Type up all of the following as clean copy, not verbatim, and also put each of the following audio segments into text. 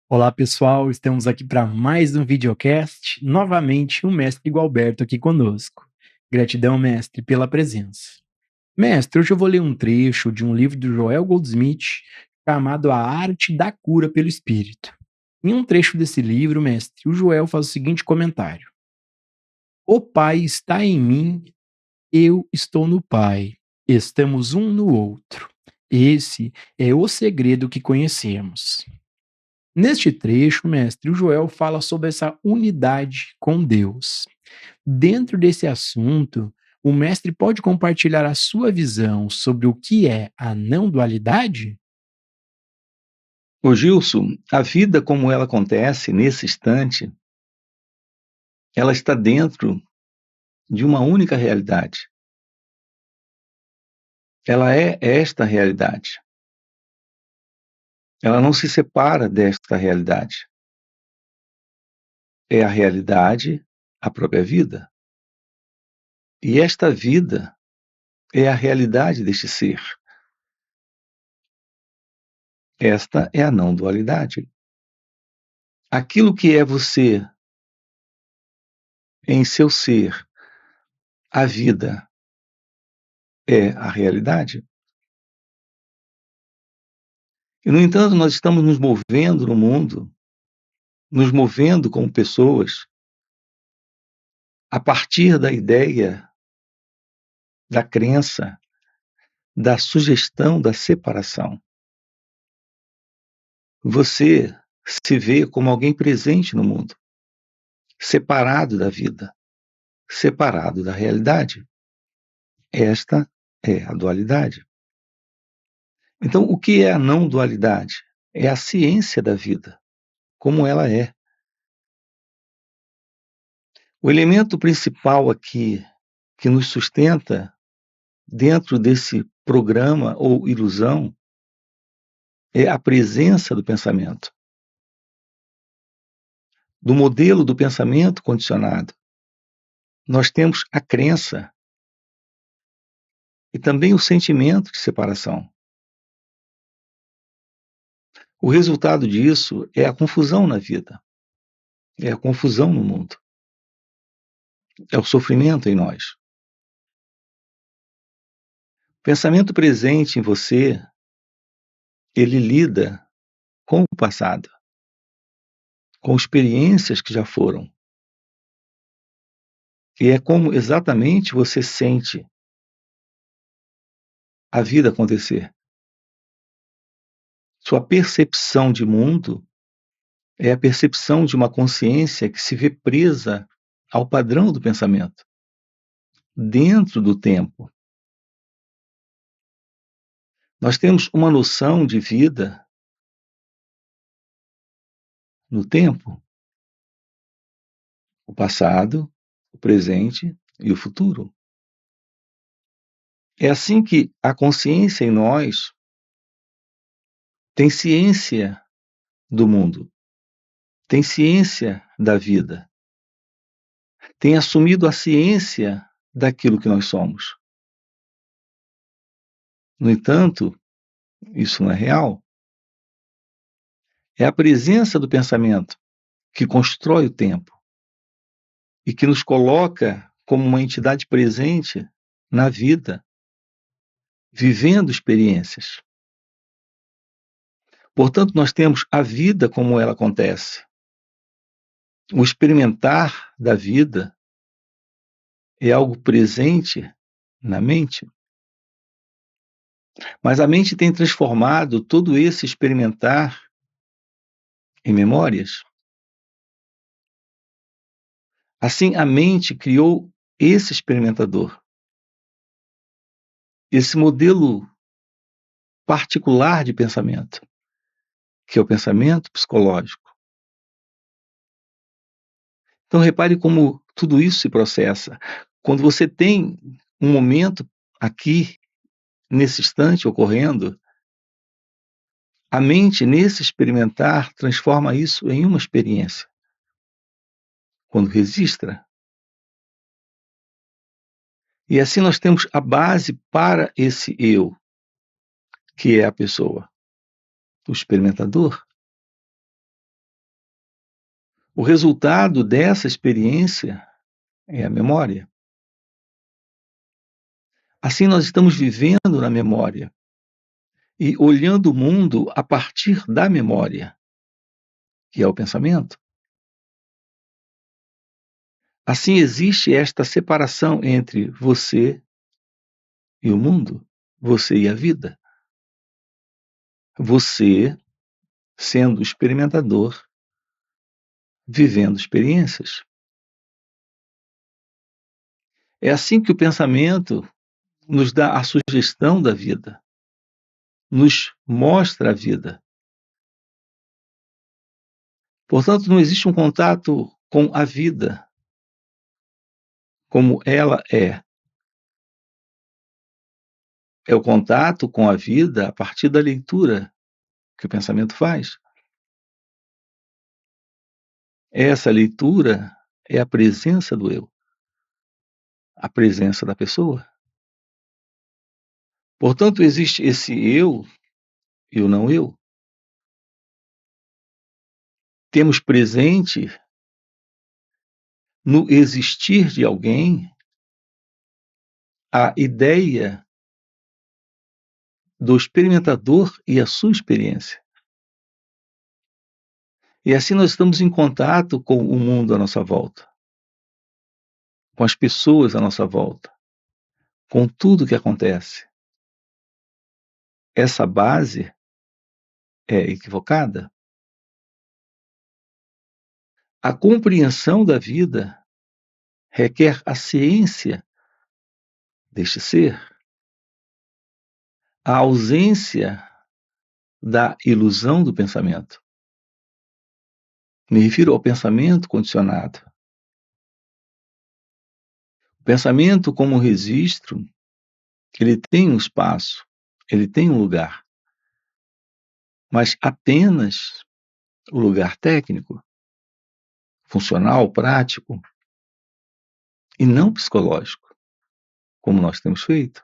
Olá pessoal, estamos aqui para mais um videocast. Novamente, o mestre Gualberto aqui conosco. Gratidão, mestre, pela presença. Mestre, hoje eu vou ler um trecho de um livro do Joel Goldsmith chamado A Arte da Cura pelo Espírito. Em um trecho desse livro, mestre, o Joel faz o seguinte comentário: O Pai está em mim, eu estou no Pai. Estamos um no outro. Esse é o segredo que conhecemos. Neste trecho, mestre, o Joel fala sobre essa unidade com Deus. Dentro desse assunto, o mestre pode compartilhar a sua visão sobre o que é a não dualidade? Ô Gilson, a vida como ela acontece nesse instante, ela está dentro de uma única realidade. Ela é esta realidade. Ela não se separa desta realidade. É a realidade, a própria vida. E esta vida é a realidade deste ser. Esta é a não dualidade. Aquilo que é você em seu ser, a vida é a realidade. E, no entanto, nós estamos nos movendo no mundo, nos movendo como pessoas, a partir da ideia, da crença, da sugestão da separação. Você se vê como alguém presente no mundo, separado da vida, separado da realidade. Esta é a dualidade. Então, o que é a não dualidade? É a ciência da vida, como ela é. O elemento principal aqui que nos sustenta dentro desse programa ou ilusão é a presença do pensamento, do modelo do pensamento condicionado. Nós temos a crença e também o sentimento de separação. O resultado disso é a confusão na vida, é a confusão no mundo, é o sofrimento em nós. O pensamento presente em você, ele lida com o passado, com experiências que já foram. E é como exatamente você sente a vida acontecer. Sua percepção de mundo é a percepção de uma consciência que se vê presa ao padrão do pensamento, dentro do tempo. Nós temos uma noção de vida no tempo, o passado, o presente e o futuro. É assim que a consciência em nós tem ciência do mundo, tem ciência da vida, tem assumido a ciência daquilo que nós somos. No entanto, isso não é real. É a presença do pensamento que constrói o tempo e que nos coloca como uma entidade presente na vida, vivendo experiências. Portanto, nós temos a vida como ela acontece. O experimentar da vida é algo presente na mente, mas a mente tem transformado todo esse experimentar em memórias. Assim, a mente criou esse experimentador, esse modelo particular de pensamento, que é o pensamento psicológico. Então, repare como tudo isso se processa. Quando você tem um momento aqui, nesse instante ocorrendo, a mente, nesse experimentar, transforma isso em uma experiência. Quando registra. E assim nós temos a base para esse eu, que é a pessoa, o experimentador. O resultado dessa experiência é a memória. Assim, nós estamos vivendo na memória e olhando o mundo a partir da memória, que é o pensamento. Assim, existe esta separação entre você e o mundo, você e a vida. Você sendo experimentador, vivendo experiências. É assim que o pensamento nos dá a sugestão da vida, nos mostra a vida. Portanto, não existe um contato com a vida como ela é. É o contato com a vida a partir da leitura que o pensamento faz. Essa leitura é a presença do eu, a presença da pessoa. Portanto, existe esse eu e o não eu. Temos presente no existir de alguém a ideia do experimentador e a sua experiência. E assim nós estamos em contato com o mundo à nossa volta, com as pessoas à nossa volta, com tudo que acontece. Essa base é equivocada. A compreensão da vida requer a ciência deste ser, a ausência da ilusão do pensamento. Me refiro ao pensamento condicionado. O pensamento, como registro, ele tem um espaço, ele tem um lugar, mas apenas o lugar técnico, funcional, prático, e não psicológico, como nós temos feito.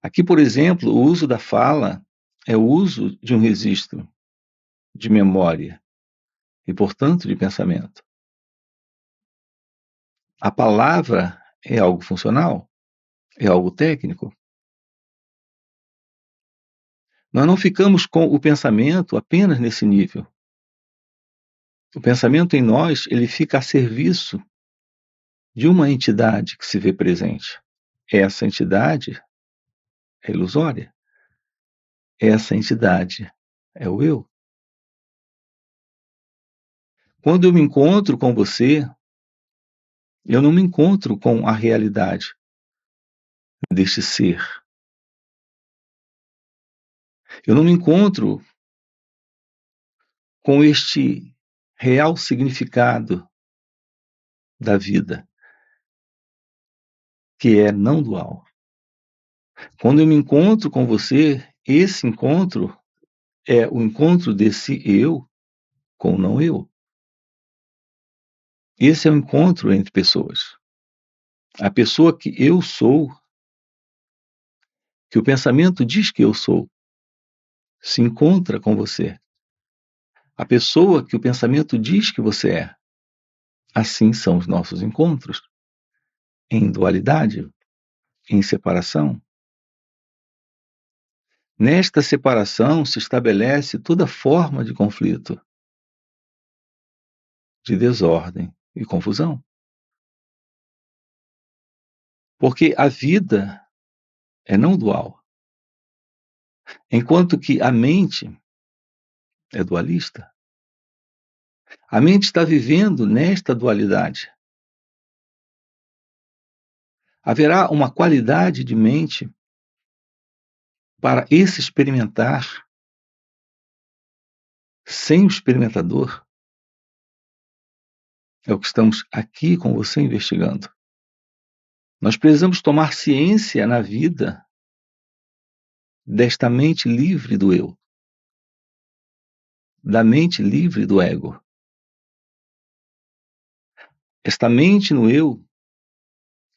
Aqui, por exemplo, o uso da fala é o uso de um registro de memória e, portanto, de pensamento. A palavra é algo funcional, é algo técnico. Nós não ficamos com o pensamento apenas nesse nível. O pensamento em nós, ele fica a serviço de uma entidade que se vê presente. Essa entidade é ilusória. Essa entidade é o eu. Quando eu me encontro com você, eu não me encontro com a realidade deste ser. Eu não me encontro com este real significado da vida, que é não dual. Quando eu me encontro com você, esse encontro é o encontro desse eu com o não eu. Esse é o encontro entre pessoas. A pessoa que eu sou, que o pensamento diz que eu sou, se encontra com você. A pessoa que o pensamento diz que você é. Assim são os nossos encontros, em dualidade, em separação. Nesta separação se estabelece toda forma de conflito, de desordem e confusão. Porque a vida é não dual, enquanto que a mente é dualista. A mente está vivendo nesta dualidade. Haverá uma qualidade de mente para esse experimentar sem o experimentador. É o que estamos aqui com você investigando. Nós precisamos tomar ciência na vida desta mente livre do eu, da mente livre do ego. Esta mente no eu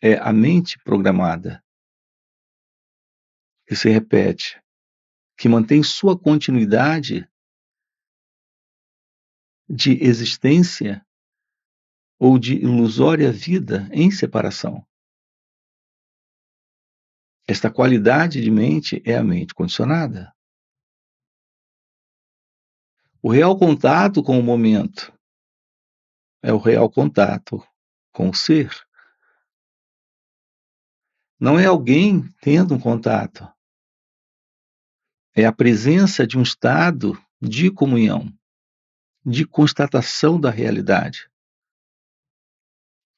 é a mente programada, que se repete, que mantém sua continuidade de existência ou de ilusória vida em separação. Esta qualidade de mente é a mente condicionada. O real contato com o momento é o real contato com o ser. Não é alguém tendo um contato. É a presença de um estado de comunhão, de constatação da realidade,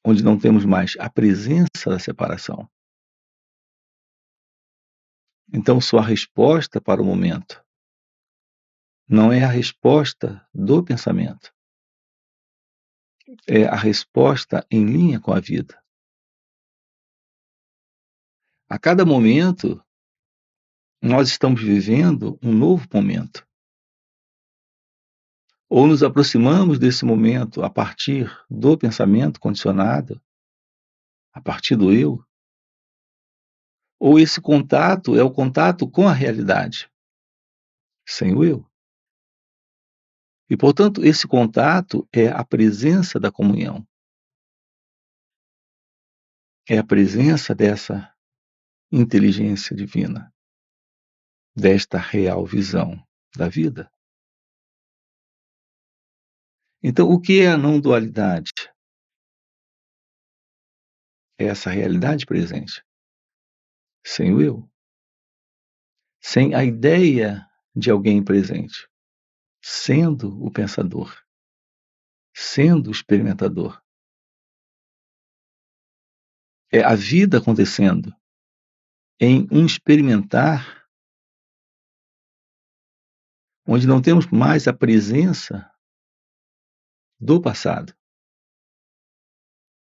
onde não temos mais a presença da separação. Então, sua resposta para o momento não é a resposta do pensamento, é a resposta em linha com a vida. A cada momento, nós estamos vivendo um novo momento. Ou nos aproximamos desse momento a partir do pensamento condicionado, a partir do eu, ou esse contato é o contato com a realidade, sem o eu. E, portanto, esse contato é a presença da comunhão. É a presença dessa inteligência divina, desta real visão da vida. Então, o que é a não dualidade? É essa realidade presente, sem o eu, sem a ideia de alguém presente, sendo o pensador, sendo o experimentador. É a vida acontecendo em um experimentar onde não temos mais a presença do passado,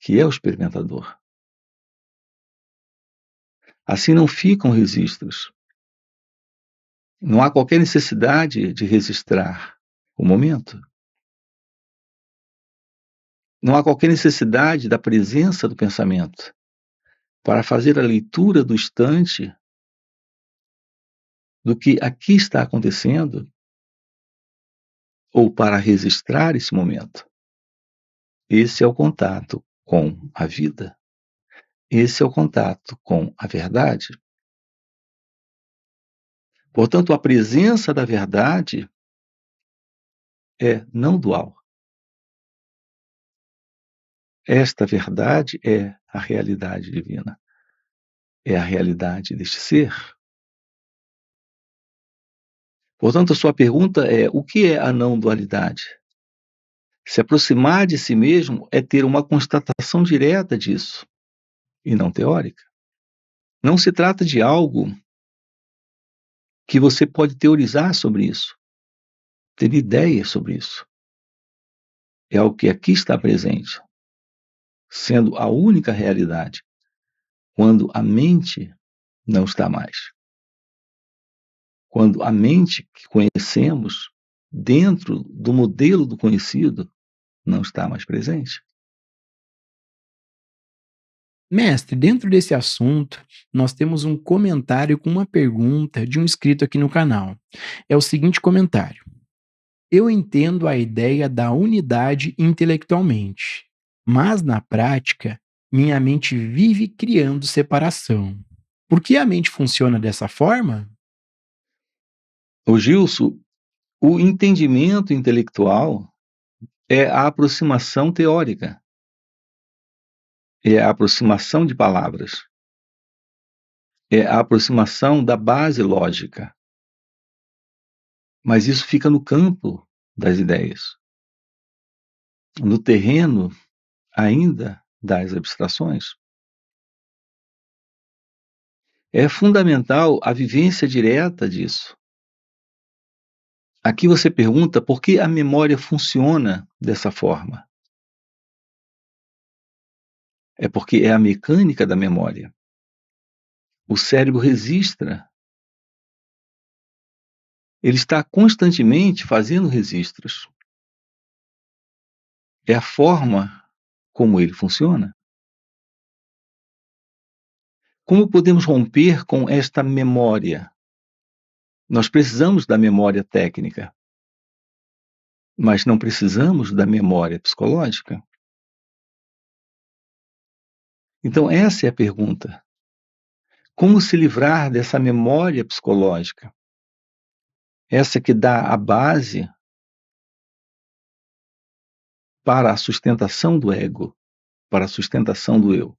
que é o experimentador. Assim não ficam registros. Não há qualquer necessidade de registrar o momento. Não há qualquer necessidade da presença do pensamento para fazer a leitura do instante do que aqui está acontecendo ou para registrar esse momento. Esse é o contato com a vida. Esse é o contato com a verdade. Portanto, a presença da verdade é não dual. Esta verdade é a realidade divina. É a realidade deste ser. Portanto, a sua pergunta é: o que é a não dualidade? Se aproximar de si mesmo é ter uma constatação direta disso, e não teórica. Não se trata de algo que você pode teorizar sobre isso, ter ideias sobre isso. É algo que aqui está presente, sendo a única realidade, quando a mente não está mais. Quando a mente que conhecemos, dentro do modelo do conhecido, não está mais presente. Mestre, dentro desse assunto, nós temos um comentário com uma pergunta de um inscrito aqui no canal. É o seguinte comentário: eu entendo a ideia da unidade intelectualmente, mas na prática, minha mente vive criando separação. Por que a mente funciona dessa forma? O Gilson, o entendimento intelectual é a aproximação teórica, é a aproximação de palavras, é a aproximação da base lógica. Mas isso fica no campo das ideias, no terreno ainda das abstrações. É fundamental a vivência direta disso. Aqui você pergunta por que a memória funciona dessa forma. É porque é a mecânica da memória. O cérebro registra. Ele está constantemente fazendo registros. É a forma como ele funciona. Como podemos romper com esta memória? Nós precisamos da memória técnica. mas não precisamos da memória psicológica. Então, essa é a pergunta. Como se livrar dessa memória psicológica? Essa que dá a base para a sustentação do ego, para a sustentação do eu.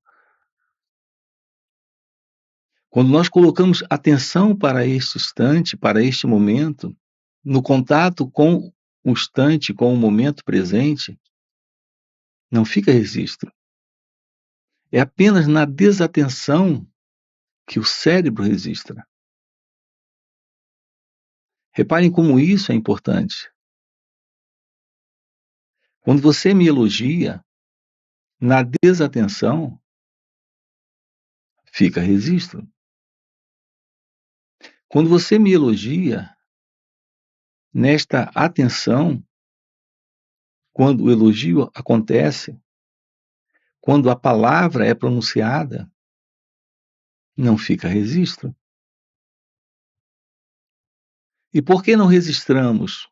Quando nós colocamos atenção para este instante, para este momento, no contato com o instante, com o momento presente, não fica registro. É apenas na desatenção que o cérebro registra. Reparem como isso é importante. Quando você me elogia, na desatenção, fica registro. Quando você me elogia, nesta atenção, quando o elogio acontece, quando a palavra é pronunciada, não fica registro. E por que não registramos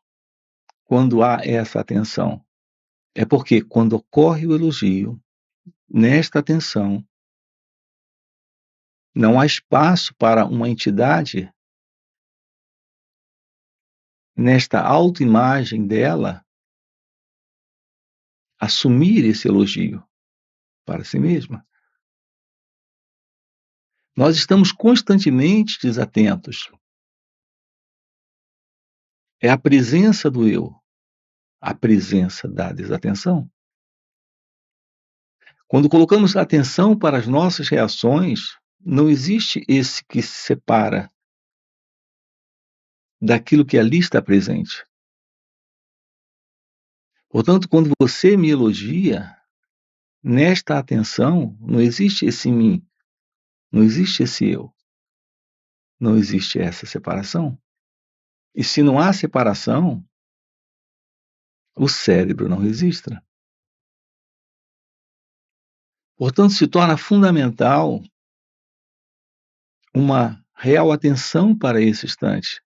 quando há essa atenção? É porque quando ocorre o elogio, nesta atenção, não há espaço para uma entidade, nesta autoimagem dela, assumir esse elogio para si mesma. Nós estamos constantemente desatentos. É a presença do eu, a presença da desatenção. Quando colocamos atenção para as nossas reações, não existe esse que se separa daquilo que ali está presente. Portanto, quando você me elogia, nesta atenção, não existe esse mim, não existe esse eu, não existe essa separação. E se não há separação, o cérebro não registra. Portanto, se torna fundamental uma real atenção para esse instante,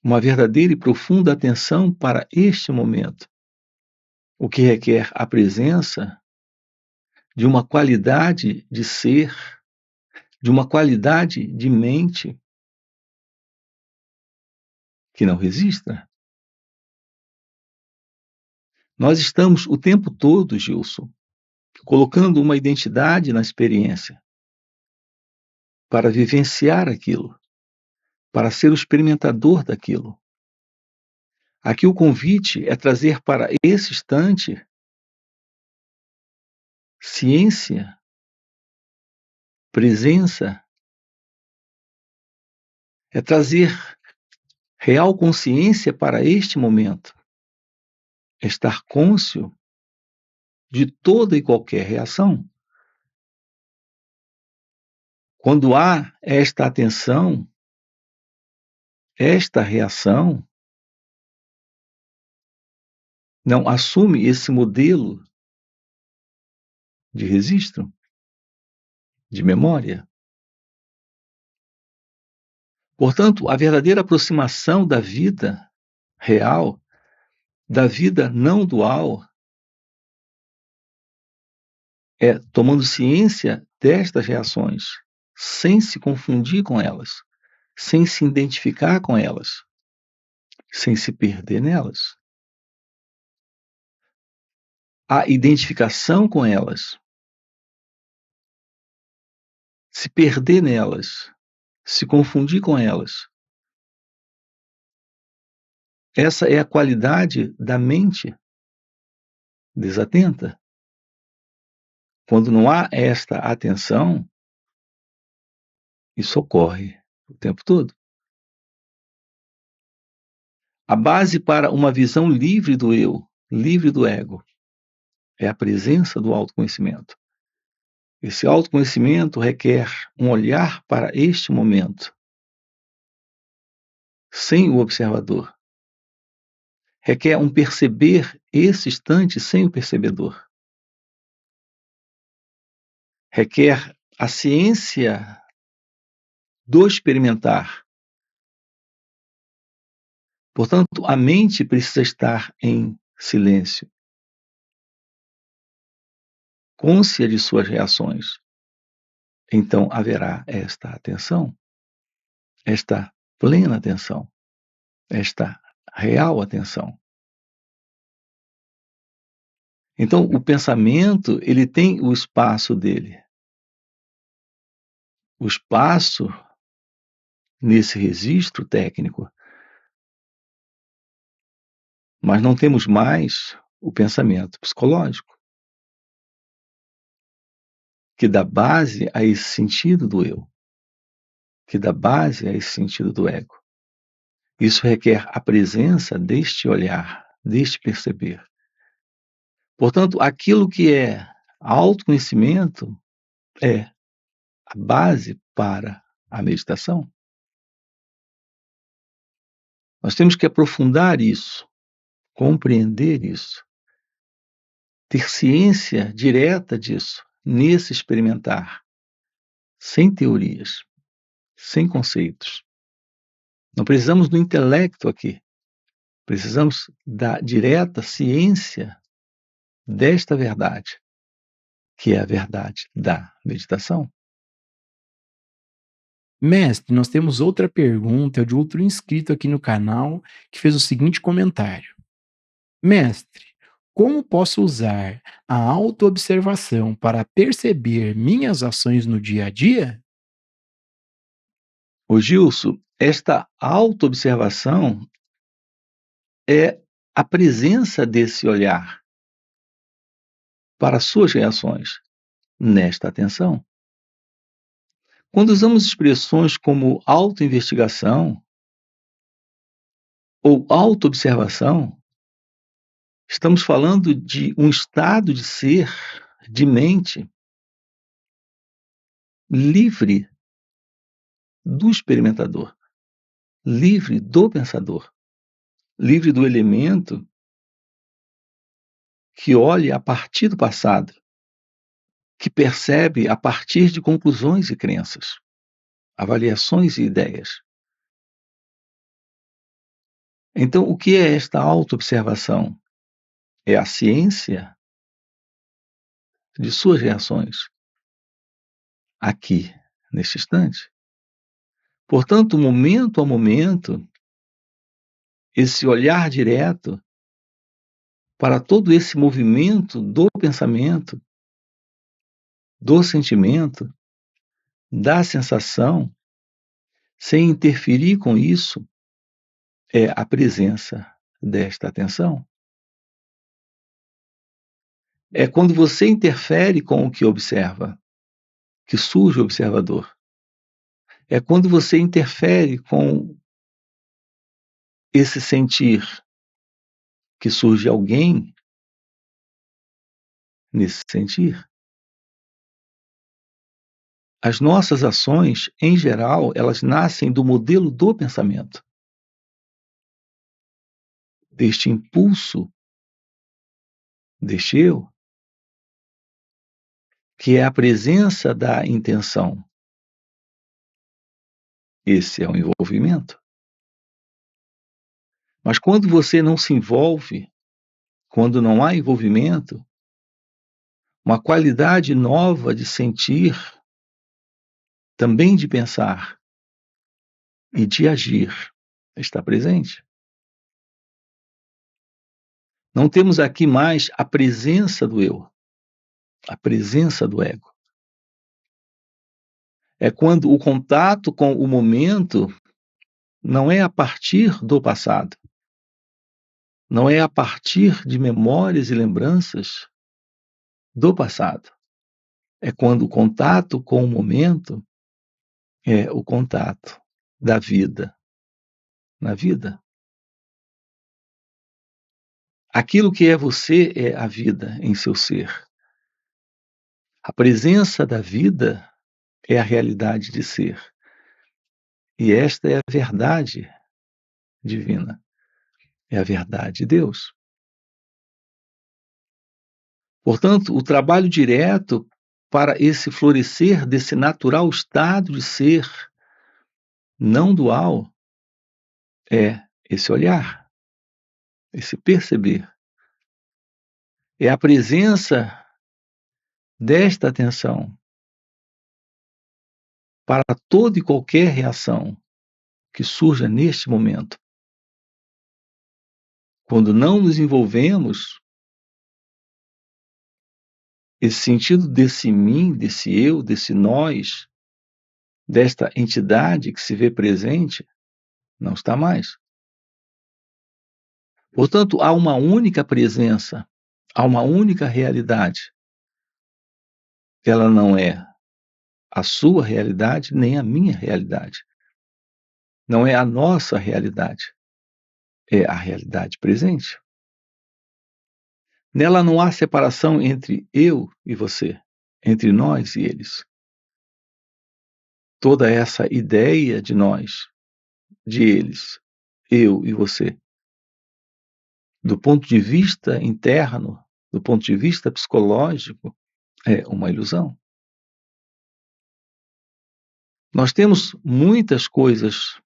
uma verdadeira e profunda atenção para este momento, o que requer a presença de uma qualidade de ser, de uma qualidade de mente que não registra. Nós estamos o tempo todo, Gilson, colocando uma identidade na experiência para vivenciar aquilo, para ser o experimentador daquilo. Aqui o convite é trazer para esse instante ciência, presença, é trazer real consciência para este momento, é estar cônscio de toda e qualquer reação. Quando há esta atenção, esta reação não assume esse modelo de registro, de memória. Portanto, a verdadeira aproximação da vida real, da vida não dual, é tomando ciência destas reações, sem se confundir com elas, sem se identificar com elas, sem se perder nelas. A identificação com elas, se perder nelas, se confundir com elas. Essa é a qualidade da mente desatenta. Quando não há esta atenção, isso ocorre o tempo todo. A base para uma visão livre do eu, livre do ego, é a presença do autoconhecimento. Esse autoconhecimento requer um olhar para este momento, sem o observador. Requer um perceber esse instante sem o percebedor. Requer a ciência do experimentar, Portanto, a mente precisa estar em silêncio, cônscia de suas reações. Então haverá esta atenção, esta plena atenção, esta real atenção. Então, o pensamento, ele tem o espaço dele. O espaço, nesse registro técnico, mas não temos mais o pensamento psicológico, que dá base a esse sentido do eu, que dá base a esse sentido do ego. Isso requer a presença deste olhar, deste perceber. Portanto, aquilo que é autoconhecimento é a base para a meditação. Nós temos que aprofundar isso, compreender isso, ter ciência direta disso, nesse experimentar, sem teorias, sem conceitos. Não precisamos do intelecto aqui, precisamos da direta ciência desta verdade, que é a verdade da meditação. Mestre, nós temos outra pergunta de outro inscrito aqui no canal que fez o seguinte comentário: Mestre, como posso usar a autoobservação para perceber minhas ações no dia a dia? Ô Gilson, esta autoobservação é a presença desse olhar para suas reações nesta atenção. Quando usamos expressões como autoinvestigação ou autoobservação, estamos falando de um estado de ser, de mente, livre do experimentador, livre do pensador, livre do elemento que olha a partir do passado, que percebe a partir de conclusões e crenças, avaliações e ideias. Então, o que é esta autoobservação? É a ciência de suas reações, aqui, neste instante. Portanto, momento a momento, esse olhar direto para todo esse movimento do pensamento, do sentimento, da sensação, sem interferir com isso, é a presença desta atenção. É quando você interfere com o que observa, que surge o observador. É quando você interfere com esse sentir, que surge alguém nesse sentir. As nossas ações, em geral, elas nascem do modelo do pensamento, deste impulso, deste eu, que é a presença da intenção. Esse é o envolvimento. Mas quando você não se envolve, quando não há envolvimento, uma qualidade nova de sentir, também de pensar e de agir está presente. Não temos aqui mais a presença do eu, a presença do ego. É quando o contato com o momento não é a partir do passado, não é a partir de memórias e lembranças do passado. É quando o contato com o momento é o contato da vida na vida. Aquilo que é você é a vida em seu ser. A presença da vida é a realidade de ser. E esta é a verdade divina. É a verdade de Deus. Portanto, o trabalho direto para esse florescer desse natural estado de ser não dual é esse olhar, esse perceber. É a presença desta atenção para toda e qualquer reação que surja neste momento. Quando não nos envolvemos, esse sentido desse mim, desse eu, desse nós, desta entidade que se vê presente, não está mais. Portanto, há uma única presença, há uma única realidade. Ela não é a sua realidade, nem a minha realidade. Não é a nossa realidade. É a realidade presente. Nela não há separação entre eu e você, entre nós e eles. Toda essa ideia de nós, de eles, eu e você, do ponto de vista interno, do ponto de vista psicológico, é uma ilusão. Nós temos muitas coisas,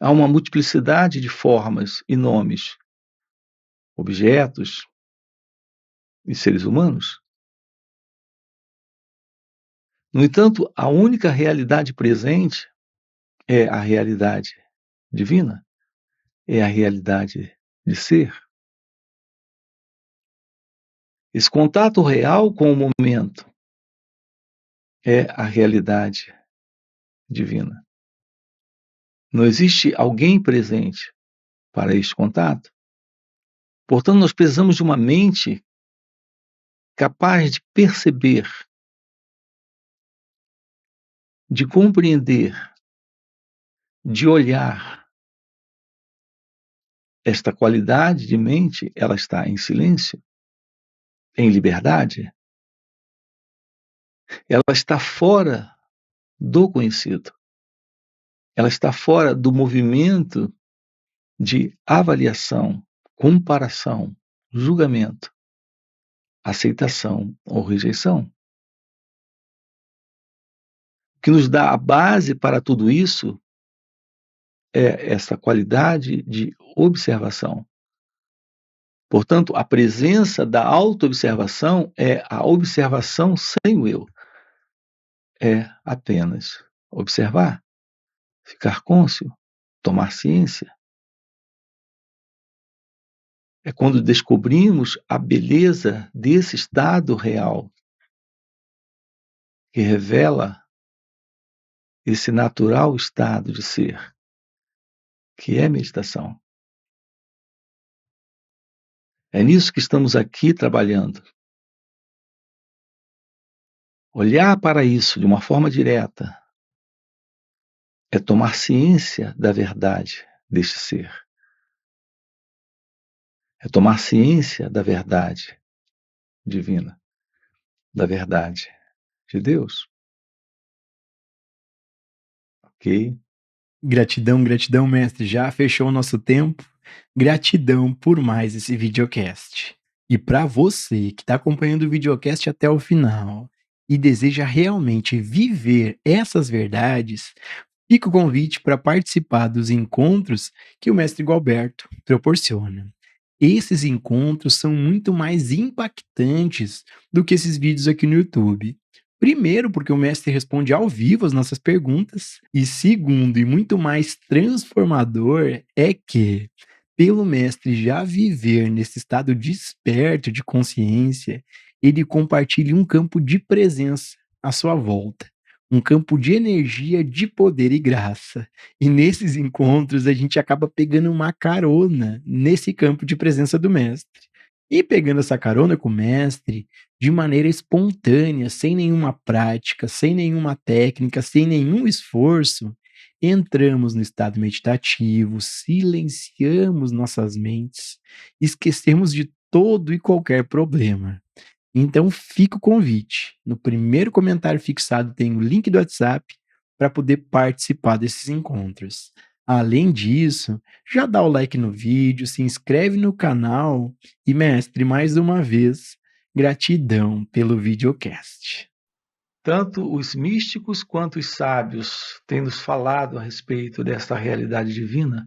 há uma multiplicidade de formas e nomes, objetos e seres humanos. No entanto, a única realidade presente é a realidade divina, é a realidade de ser. Esse contato real com o momento é a realidade divina. Não existe alguém presente para este contato. Portanto, nós precisamos de uma mente capaz de perceber, de compreender, de olhar. Esta qualidade de mente, ela está em silêncio, em liberdade. Ela está fora do conhecido. Ela está fora do movimento de avaliação, comparação, julgamento, aceitação ou rejeição. O que nos dá a base para tudo isso é essa qualidade de observação. Portanto, a presença da autoobservação é a observação sem o eu. É apenas observar, ficar cônscio, tomar ciência. É quando descobrimos a beleza desse estado real que revela esse natural estado de ser, que é meditação. É nisso que estamos aqui trabalhando. Olhar para isso de uma forma direta é tomar ciência da verdade deste ser. É tomar ciência da verdade divina, da verdade de Deus. Ok? Gratidão, gratidão, mestre. Já fechou o nosso tempo. Gratidão por mais esse videocast. E para você que está acompanhando o videocast até o final e deseja realmente viver essas verdades, fica o convite para participar dos encontros que o mestre Gualberto proporciona. Esses encontros são muito mais impactantes do que esses vídeos aqui no YouTube. Primeiro, porque o mestre responde ao vivo as nossas perguntas, e segundo, e muito mais transformador, é que, pelo mestre já viver nesse estado desperto de consciência, ele compartilha um campo de presença à sua volta, um campo de energia, de poder e graça. E nesses encontros a gente acaba pegando uma carona nesse campo de presença do mestre. E pegando essa carona com o mestre, de maneira espontânea, sem nenhuma prática, sem nenhuma técnica, sem nenhum esforço, entramos no estado meditativo, silenciamos nossas mentes, esquecemos de todo e qualquer problema. Então fica o convite. No primeiro comentário fixado tem o link do WhatsApp para poder participar desses encontros. Além disso, já dá o like no vídeo, se inscreve no canal e, mestre, mais uma vez, gratidão pelo videocast. Tanto os místicos quanto os sábios têm nos falado a respeito dessa realidade divina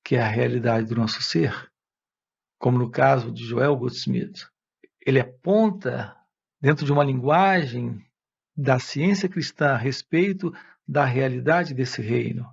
que é a realidade do nosso ser, como no caso de Joel Goldsmith. Ele aponta, dentro de uma linguagem da ciência cristã, a respeito da realidade desse reino.